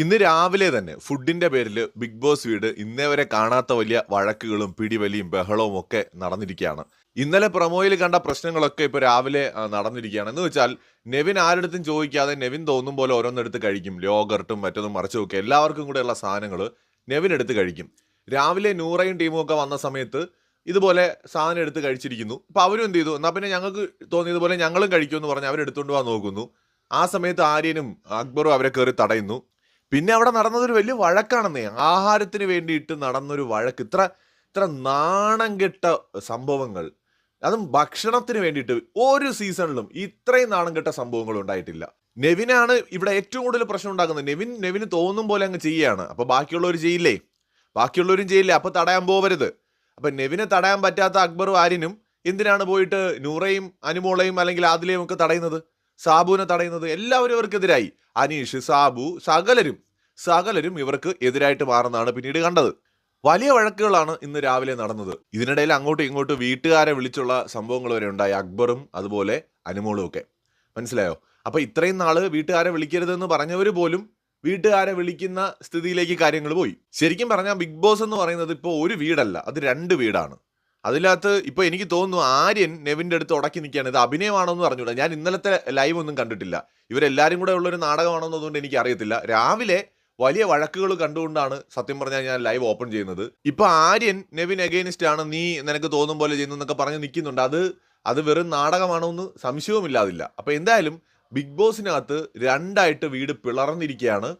ഇന്ന് രാവിലെ തന്നെ ഫുഡിന്റെ പേരിൽ ബിഗ് ബോസ് വീട് ഇന്നേ വരെ കാണാത്ത വലിയ വഴക്കുകളും പിടിവലിയും ബഹളവും ഒക്കെ നടന്നിരിക്കുകയാണ്. ഇന്നലെ പ്രൊമോയിൽ കണ്ട പ്രശ്നങ്ങളൊക്കെ ഇപ്പൊ രാവിലെ നടന്നിരിക്കുകയാണ്. എന്ന് വെച്ചാൽ നെവിൻ ആരുടെടുത്തും ചോദിക്കാതെ നെവിൻ തോന്നും പോലെ ഓരോന്നെടുത്ത് കഴിക്കും. യോഗർട്ടും മറ്റൊന്നും മറിച്ചും ഒക്കെ എല്ലാവർക്കും കൂടെയുള്ള സാധനങ്ങൾ നെവിൻ എടുത്ത് കഴിക്കും. രാവിലെ നൂറയും ടീമും ഒക്കെ വന്ന സമയത്ത് ഇതുപോലെ സാധനം എടുത്ത് കഴിച്ചിരിക്കുന്നു. അപ്പൊ അവരും എന്ത് ചെയ്തു, എന്നാ പിന്നെ ഞങ്ങൾക്ക് തോന്നിയതുപോലെ ഞങ്ങളും കഴിക്കുമെന്ന് പറഞ്ഞ് അവരെടുത്തുകൊണ്ട് പോകാൻ നോക്കുന്നു. ആ സമയത്ത് ആര്യനും അക്ബറും അവരെ കയറി തടയുന്നു. പിന്നെ അവിടെ നടന്നതൊരു വലിയ വഴക്കാണെന്നേ. ആഹാരത്തിന് വേണ്ടിയിട്ട് നടന്നൊരു വഴക്ക്. ഇത്ര ഇത്ര നാണം കെട്ട സംഭവങ്ങൾ, അതും ഭക്ഷണത്തിന് വേണ്ടിയിട്ട് ഒരു സീസണിലും ഇത്രയും നാണം കെട്ട സംഭവങ്ങൾ ഉണ്ടായിട്ടില്ല. നെവിനാണ് ഇവിടെ ഏറ്റവും കൂടുതൽ പ്രശ്നം ഉണ്ടാക്കുന്നത്. നെവിന് തോന്നും പോലെ അങ്ങ് ചെയ്യാണ്. അപ്പൊ ബാക്കിയുള്ളവർ ചെയ്യില്ലേ? ബാക്കിയുള്ളവരും ചെയ്യില്ലേ? അപ്പൊ തടയാൻ പോവരുത്. അപ്പൊ നെവിനെ തടയാൻ പറ്റാത്ത അക്ബറും ആര്യനും എന്തിനാണ് പോയിട്ട് നൂറയും അനുമോളയും അല്ലെങ്കിൽ ആദിലയും ഒക്കെ തടയുന്നത്? സാബുവിനെ തടയുന്നത്? എല്ലാവരും ഇവർക്കെതിരായി. അനീഷ്, സാബു, സകലരും ഇവർക്ക് എതിരായിട്ട് മാറുന്നതാണ് പിന്നീട് കണ്ടത്. വലിയ വഴക്കുകളാണ് ഇന്ന് രാവിലെ നടന്നത്. ഇതിനിടയിൽ അങ്ങോട്ടും ഇങ്ങോട്ടും വീട്ടുകാരെ വിളിച്ചുള്ള സംഭവങ്ങൾ വരെ ഉണ്ടായി. അക്ബറും അതുപോലെ അനുമോളും ഒക്കെ. മനസ്സിലായോ? അപ്പൊ ഇത്രയും നാള് വീട്ടുകാരെ വിളിക്കരുതെന്ന് പറഞ്ഞവർ പോലും വീട്ടുകാരെ വിളിക്കുന്ന സ്ഥിതിയിലേക്ക് കാര്യങ്ങൾ പോയി. ശരിക്കും പറഞ്ഞാൽ ബിഗ് ബോസ് എന്ന് പറയുന്നത് ഇപ്പോൾ ഒരു വീടല്ല, അത് 2 വീടാണ്. അതിനകത്ത് ഇപ്പൊ എനിക്ക് തോന്നുന്നു ആര്യൻ നെവിന്റെ അടുത്ത് ഉടക്കി നിൽക്കുകയാണ്. ഇത് അഭിനയമാണോ എന്ന് പറഞ്ഞൂടാ. ഞാൻ ഇന്നലത്തെ ലൈവ് ഒന്നും കണ്ടിട്ടില്ല. ഇവരെല്ലാരും കൂടെ ഉള്ളൊരു നാടകമാണോന്നതുകൊണ്ട് എനിക്ക് അറിയത്തില്ല. രാവിലെ വലിയ വഴക്കുകൾ കണ്ടുകൊണ്ടാണ് സത്യം പറഞ്ഞാൽ ഞാൻ ലൈവ് ഓപ്പൺ ചെയ്യുന്നത്. ഇപ്പൊ ആര്യൻ നെവിൻ എഗെയിനിസ്റ്റ് ആണ്, നീ നിനക്ക് തോന്നും പോലെ ചെയ്യുന്നു എന്നൊക്കെ പറഞ്ഞ് നിൽക്കുന്നുണ്ട്. അത് വെറും നാടകമാണോ എന്ന് സംശയവുമില്ലാതില്ല. അപ്പൊ എന്തായാലും ബിഗ് ബോസിനകത്ത് 2ആയിട്ട് വീട് പിളർന്നിരിക്കുകയാണ്.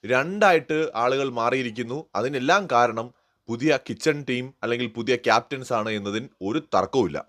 2ആയിട്ട് ആളുകൾ മാറിയിരിക്കുന്നു. അതിനെല്ലാം കാരണം പുതിയ കിച്ചൺ ടീം അല്ലെങ്കിൽ പുതിയ ക്യാപ്റ്റൻസ് ആണ് എന്നതിന് ഒരു തർക്കവുമില്ല.